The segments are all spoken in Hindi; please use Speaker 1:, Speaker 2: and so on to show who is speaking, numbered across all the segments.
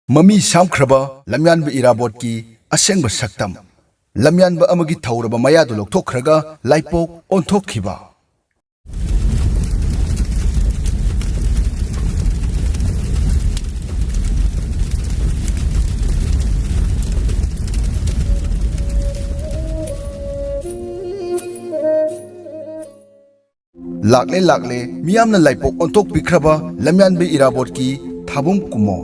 Speaker 1: ममी सामख्रबा लम्यानबा इराबोट की असेंबा सक्तम लम्यानबा अमगी थौरबा मयादु लौथोखरगा लाइपोक ओंथोखिबा लाकले लाकले मियामना लाइपोक ओंथोक पिखरबा लम्यानबा इराबोट की थाबुम कुमो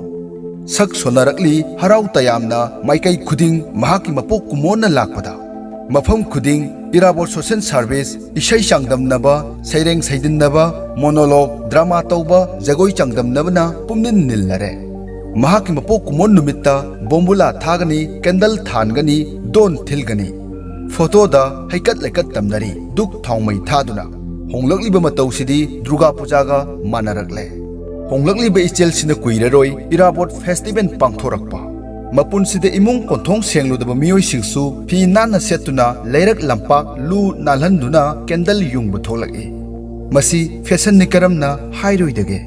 Speaker 1: सक सोनरकली हराउ तयामना माइकई खुदिंग महाकी मपोक कुमोन लाकपदा मफम खुदिंग इराबोट सोशल सर्विस इशै चांगदमनबा सैरेंग सैदिनबा मोनोलॉग ड्रामा तौबा जगोई चांगदमनबना पुमनिन निलनरे महाकी मपोक कुमोन नुमित्ता बोम्बुला थागनी कैंडल थानगनी दोन थिलगनी फोटोदा हैकत लेकत तमनरी दुख थाउमई थादुना होंगलकलिबा मतौसिदी दुर्गा पूजागा मानरकले होंगलकलिबा इचेलसिना कुइररोय इराबोट फेस्टिवल पांगथोरकपा मपुनसिदे इमुंग कोंथोंग सेंगलुदबा मियोइसिंगसु फी नाना सेतुना लैरक लंपाक लू नालहंदुना कैंडल युंगबा थोलगे मसी फैशन निकरमना हाइरोइदगे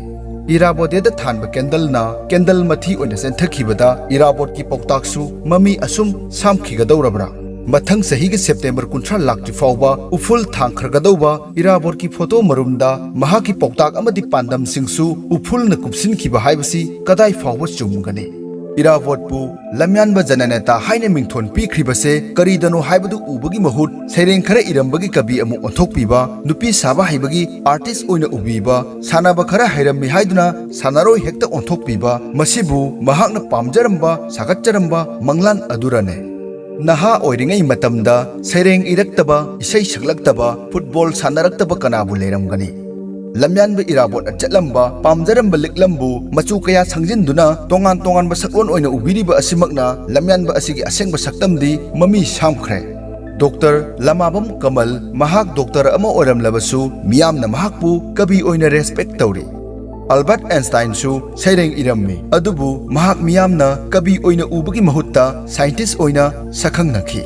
Speaker 1: इराबोदेदा थानबा कैंडलना कैंडल मथी ओइना सेंथखिबदा इराबोट की पौताकसु ममी असुम सामखिगदौरबरा मथंग सही के सेप्टेम्बर 19 लाख फाउबा उफुल थांखरगदौबा इराबोट की फोटो मरुमदा महा की पौताक अमदि पांदम सिंगसु उफुल न कुपसिन खिबा हाइबसी कदाई फाउबा चुमगने इराबोट पु लम्यानबा जननेता हाइने मिंगथोन पीखरिबसे करीदनो हाइबदु उबगी महुत सैरेंग खरा इरंबगी कवि अमु ओंथोकपीबा नुपी साबा हाइबगी आर्टिस्ट ओइना उबीबा सानाबा खरा हैरममी हाइदुना सानारोय हेक्ता ओंथोकपीबा मसिबु महाकना पामजरंबा सागतचरंबा मंगलान अदुरने नहा ओइरिंगै मतमदा सैरेंग इरक्तबा इसै सकलक्तबा फुटबॉल सानरक्तबा कनाबु लेरमगनी लम्यानबा इराबोट चलंबा पामजरंबा लिकलंबु मचु कया संजिनदुना तोंगान तोंगानबा सकलोन ओइना उबिरिबा असिमकना लम्यानबा असिगी असेंगबा सक्तमदी ममी सामख्रे डॉक्टर लमाबम कमल महाक डॉक्टर अमा ओरमलबसु मियामना महाकपु कवि ओइना रेस्पेक्ट तौरी अल्बर्ट आइंस्टाइन सु सैरेंग इरम्मी अदुबु महाक मियामना कवि ओइना उबगी महुत्ता साइंटिस्ट ओइना सखंगनखी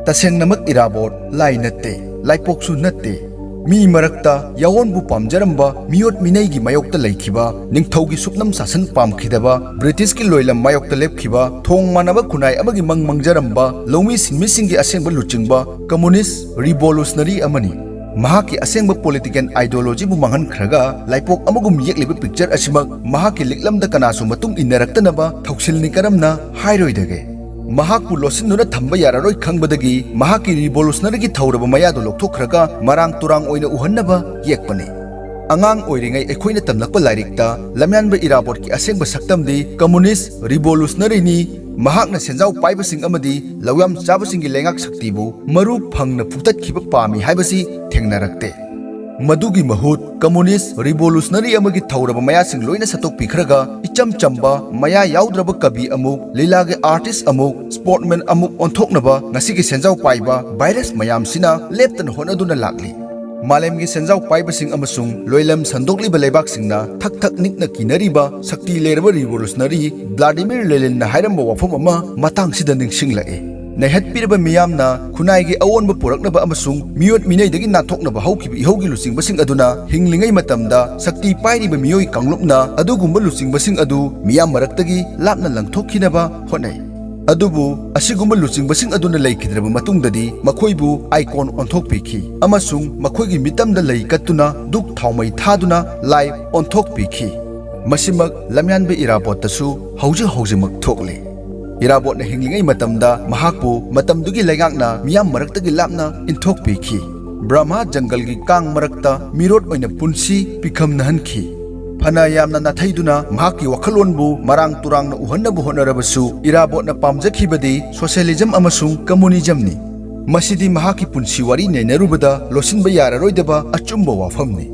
Speaker 1: तसेंगनमक इराबोट लाई नत्ते लाइपोक्सु नत्ते मी मरक्ता यावोनबु पामजरंबा मियोट मिनैगी मायोक्ता लैखिबा निंगथौगी सुपनम सासन पामखिदबा ब्रिटिश की लोइलम मायोक्ता लेपखिबा थोंग मानबा खुनाई अमगी मंगमंगजरंबा लौमी सिनमिसिंगी असेंगबा लुचिंगबा कम्युनिस्ट रिवोल्यूशनरी अमनी महाकी असेंगबा पॉलिटिकल आइडियोलॉजी बु मांगन खरगा लाइपोक अमगुम येकलिबा पिक्चर असिमक महाकी लिकलमदा कनासु मतुंग इनरक्तनबा थौसिलनि करमना हाइरोइदगे महाकु लोसिनुना थंबा यारारोय खंगबदगी महाकी रिवोल्यूशनरी थौरबा मयादो लोकथोखरगा मरांग तुरांग ओइना उहन्नबा येकपने अंगांग ओइरिंगै एखोइना तमलकपा लाइरिकता लम्यानबा इराबोट की असेंगबा सक्तमदी कम्युनिस्ट रिवोल्यूशनरी नि महाकना सेंजाव पाइबसिंग अमदी लौयाम चाबसिंगी लेंगाक शक्तिबु मरु फंगना फुक्तखिबा पामी हाइबसी थेंगनारक्ते मदुगी महुत कम्युनिस्ट रिवोल्यूशनरी अमगी थौरबा मयासिंग लोइना सतोक पिखरगा इचम चंबा मया याउद्रबा कवि अमुक लीलागे आर्टिस्ट अमुक स्पोर्टमैन अमुक ओंथोकनबा ngasiगी सेंजाव पाइबा वायरस मयामसिना लेप्तन होनदुना लागली मालेमगी सेंजाव पाइबसिंग अमसुंग लोइलम संदोकलिबा लेबाकसिंगना थक थक निकना किनरिबा शक्ति लेरबा रिवोल्यूशनरी व्लादिमीर लेनिन हाइरमबा वाफम अमा मतांगसिदा निंगसिंगलाए नैहत्पीरबा मियामना खुनाइगी अवोनबा पुरकनबा अमसुंग मियोट मिनैदगी नाथोकनबा हौखिबा इहौगी लुचिंगबसिंग अदुना हिंगलिंगै मतमदा शक्ति पाइरिबा मियोइ कांगलुपना अदुगुंबा लुचिंगबसिंग अदु मियाम मरक्तगी लापना लंगथोखिनबा होनै अदुबु असिगुंबा लुचिंगबसिंग अदुना लैखिद्रबा मतुंगददी मखोइबु आइकॉन ओंथोकपिखि अमसुंग मखोइगी मितमदा लैकत्तुना दुख थाउमै थादुना लाइव ओंथोकपिखि मसिमक लम्यानबा इराबोटतसु हौजमक थोकले इराबोटना हिंगलिंगै मतमदा महाकपु मतमदुगी लैगाकना मियाम मरक्तगी लापना इंथोकपिखि ब्रह्मा जंगलगी कांग मरक्ता मिरोट ओइना पुंसी पिखमनहनखि फना यामना नाथैदुना महाकी वखलोनबु मरांग तुरांगना उहन्नबु होनरबसु इराबोटना पामजखिबदी सोशलिज्म अमसुंग कम्युनिज्मनि मसिदी महाकी पुंसी वारी नैनरुबदा लोसिनबा यारारोइदबा अचुंबा वाफमनि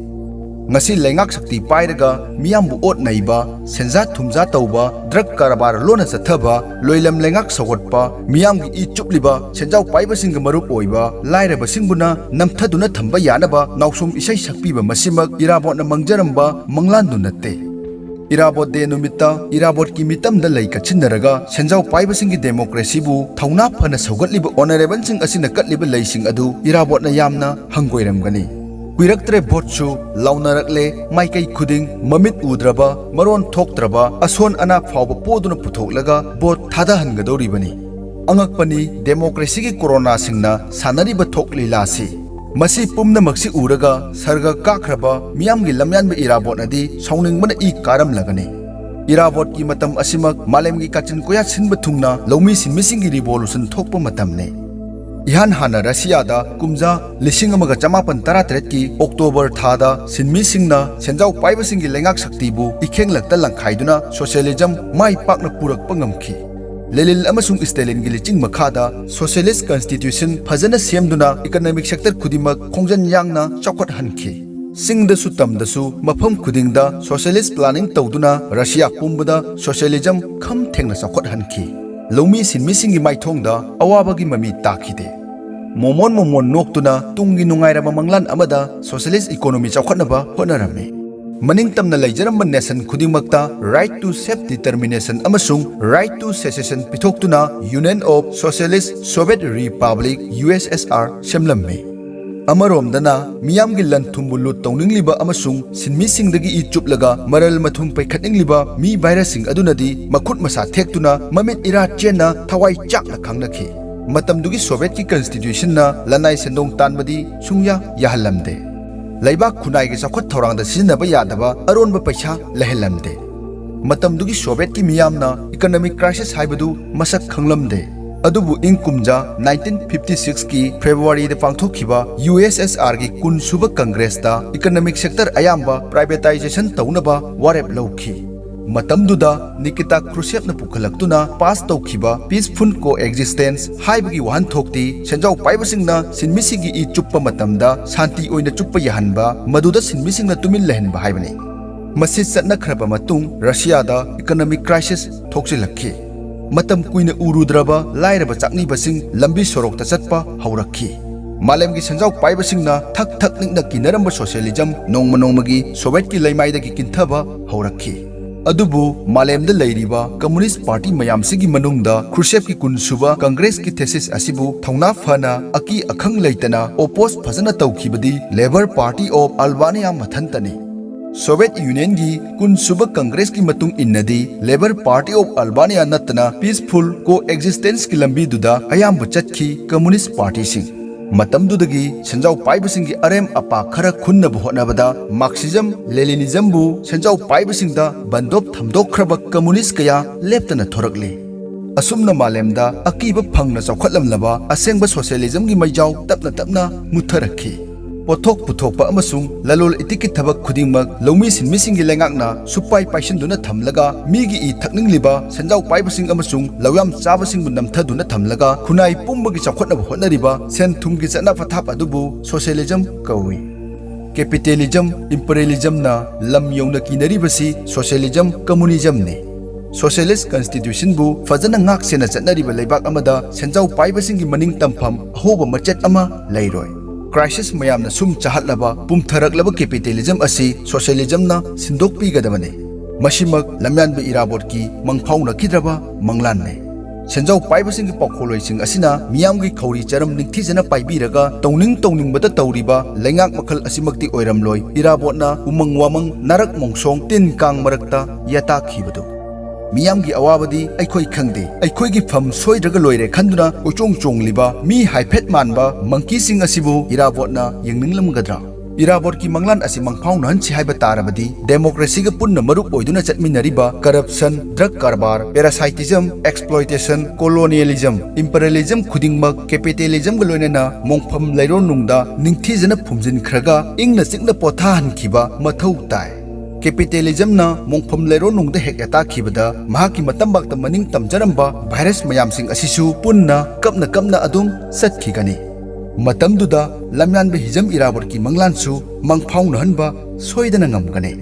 Speaker 1: ngasi lengak sakti pairaga miyambu ot naiba senja thumja tauba drug karabar lona chathaba loilam lengak sawatpa miyamgi I chupliba senjau paiba singa marup oiba lairaba singbuna namthaduna thamba yanaba nausum isai sakpiba masimak irabot na mangjaramba manglandu natte irabot de numitta irabot ki mitam da lai kachinaraga senjau paiba singi democracy bu thauna phana sawgatliba honorable sing asina katliba lai sing adu irabot na yamna hangoiramgani कुइरक्तरे भोटसु लाउनरक्ले माइकई खुदिंग ममित उद्रबा मरोन थोक्त्रबा असोन अना फावब पोदुना पुथोक्लगा भोट थादाहनगदौरिबनी अंगकपनी डेमोक्रेसी की कोरोना सिंगना सानरिबा थोक्लीलासी मसी पुम्नमक्सी उरगा सरगा काख्रबा मियामगी लमयानबे इराबोटनदी सौनिंगबना इ कारम लगनी इराबोट की मतम असिमक मालेमगी काचिन कोया सिनबा थुंगना लौमी सिनमिसिंगी रिवोल्यूशन थोकपा मतमने इहान हाना रशियादा कुमजा 1918 की अक्टोबर थादा सिनमिसिंगना सेंजाव पाइबसिंगी लेंगाक शक्तिबु इखेंगलक्ता लंखाइदुना सोशलिज्म माइ पाकना पुरकपा ngamखि लेलिन अमसुंग स्टेलिन गी लिचिंग मखादा सोशलिस्ट कॉन्स्टिट्यूशन फजन सेमदुना इकोनॉमिक सेक्टर खुदिमक खोंजन यांगना चौखट हनखि सिंगदसु तमदसु मफम खुदिंगदा सोशलिस्ट प्लानिंग तौदुना रशिया पुंबदा सोशलिज्म खम थेंगना चौखट हनखि लौमी सिनमिसिंगी माइथोंगदा अवाबगी ममी ताखिदे मोमोन मोमोन नोक्तुना तुंगी नुंगाइरबा मंगलान अमदा सोशलिस्ट इकोनॉमी चौखटनबा होनरमे मनिंग तमना लेजरम nation खुदिमक्ता right to self determination अमसुंग राइट टू सेसेशन पिथोक्तुना Union of Socialist Soviet Republic USSR सेमलम्मे अमरोमदना मियामगी लनथुंबु लुट तौनिंगलिबा अमसुंग सिनमिसिंगदगी इ चुपलगा मरल मथुम पैखटनिंगलिबा मी भाइरसिंग अदुनदी मखुट मसा थेक्तुना ममित इरा चेना थवाई चाकना खांगनखि मतमदुगी सोवियत की कॉन्स्टिट्यूशन ना लनाई सेंदोंग तानबदी सुंगया याहलमदे लैबाक खुनाई के चौखट थौरांग सिजनबा यादबा अरोनबा पैसा लहलमदे मतमदुगी सोवियत की मियामना इकोनॉमिक क्राइसिस हाइबदु मसक खंगलमदे अदुबु इंग कुमजा 1956 की फेब्रुवारी दे पांगथोखिबा USSR की कुनसुबा कांग्रेस दा इकोनॉमिक सेक्टर अयाम्बा प्राइवेटाइजेशन तौनबा वारेप लौखि मतमदुदा निकिता क्रुसेव न पुखलक्तुना पास तौखिबा पीसफुल को एक्जिस्टेंस हाइबगी वहन थोक्ति सेंजाव पाइबसिंगना सिनमिसिगी इ चुप्पा मतमदा शांति ओइना चुप्पा यहनबा मदुदा सिनमिसिंगना तुमिन लहनबा हाइबनी मसि चटनखरबा मतुंग रशियादा इकोनॉमिक क्राइसिस थोक्सिलखि मतम कुइना उरुद्रबा लाइरबा चाकनीबसिंग लंबी सोरोक्ता चटपा हौरखि मालेमगी सेंजाव पाइबसिंगना थक थक निंगना किनरंबा सोशलिज्म नोंमगी सोवियत की लैमाइदगी किंथबा हौरखि अदुबु मालेमदा लैरिबा कम्युनिस्ट पार्टी मयामसिगी मनुंगदा क्रुसेव की कुनसुबा कांग्रेस की थेसिस असिबु थौना फना अकी अखंग लैतना ओपोज फजना तौखिबदी लेबर पार्टी ऑफ अल्बानिया मथंतने सोवियत यूनियन की कुनसुबा कांग्रेस की मतुंग इन्नदी लेबर पार्टी ऑफ अल्बानिया नतना पीसफुल को एक्जिस्टेंस की लंबी दुदा अयाम चटखी कम्युनिस्ट पार्टी सिंह मतमदुदगी सेंजाव पाइबसिंगी अरेम अपा खरा खुन्नब होनबदा मार्क्सिज्म लेनिनिज्मबु सेंजाव पाइबसिंगदा बंदोप थमदोखरबा कम्युनिस्ट कया लेप्तना थोरकले असुमना मालेमदा अकीब फंगना चौखटलमलबा असेंबा सोशलिज्म की मैजाव तपना तपना मुथरखि पोथोक पुथोकपा अमसुंग ललोल इतिकी थबक खुदिंगमक लौमी सिनमिसिंगी लेंगाकना सुपाई पाइसनदुना थमलगा मीगी इ थकनिंगलिबा सेंजाव पाइबसिंग अमसुंग लौयाम चाबसिंगबु नमथदुना थमलगा खुनाई पुंबगी चौखटनब होनरिबा सेन थुमगी चना पथाप अदुबु सोशलिज्म कौई कैपिटलिज्म इंपीरियलिज्म ना लम यौना किनरिबसी सोशलिज्म कम्युनिज्म ने सोशलिस्ट कॉन्स्टिट्यूशन बु फजना ngak sena चटनरिबा लेबाक अमदा सेंजाव पाइबसिंगी मनिंग तमफम अहोबा मचेत अमा लैरोय क्राइसिस मयामना सुम चाहतलबा पुमथरकलबा कैपिटलिज्म असि सोशलिज्मना सिंदोकपीगदबने मसिमक लम्यानबे इराबोट की मंगफाउनखिद्रबा मंगलानने सेंजाव पाइबसिंगी पाखोलोइसिंग असिना मियामगी खौरी चरम निंगथिजना पाइबिरगा तौनिंगबदा तौरिबा लेंगाक मखल असिमक्ति ओइरमलोय इराबोटना उमंग वामंग नरक मोंगसोंग तिन कांग मरकता यताखिबदु मियामगी अवाबदी अखोई खंगदे अखोईगी फम सोइद्रगा लोइरे खंदुना उचोंग चोंगलिबा मी हाइफेट मानबा मंकी सिंग असिबु इराबोटना यंगनिंगलमगद्रा इराबोट की मंगलान असि मंगफाउन हंछि हाइबा तारबदी डेमोक्रेसी गा पुन्ना मरुप ओइदुना चटमिनरिबा करप्शन ड्रग कारबार पैरासाइटिज्म एक्सप्लॉइटेशन कोलोनियलिज्म इंपीरियलिज्म खुदिंगमक कैपिटलिज्म गा लोइनना मोंगफम लैरोन नुंगदा निंगथिजना फुमजिनखरगा इंगना चिकना पोथा हनखिबा मथौ ताय कैपिटलिज्म ना मोंगफम लेरो नुंगदे हेक याताखिबदा महाकी मतंबाक्ता मनिंग तमजरंबा भाइरस मयामसिंग असिसु पुन्ना कपना अदुम सत्खिगनी मतमदुदा लम्यानबे हिजम इराबोट की मंगलानसु मंगफाउनहनबा सोइदना ngamgane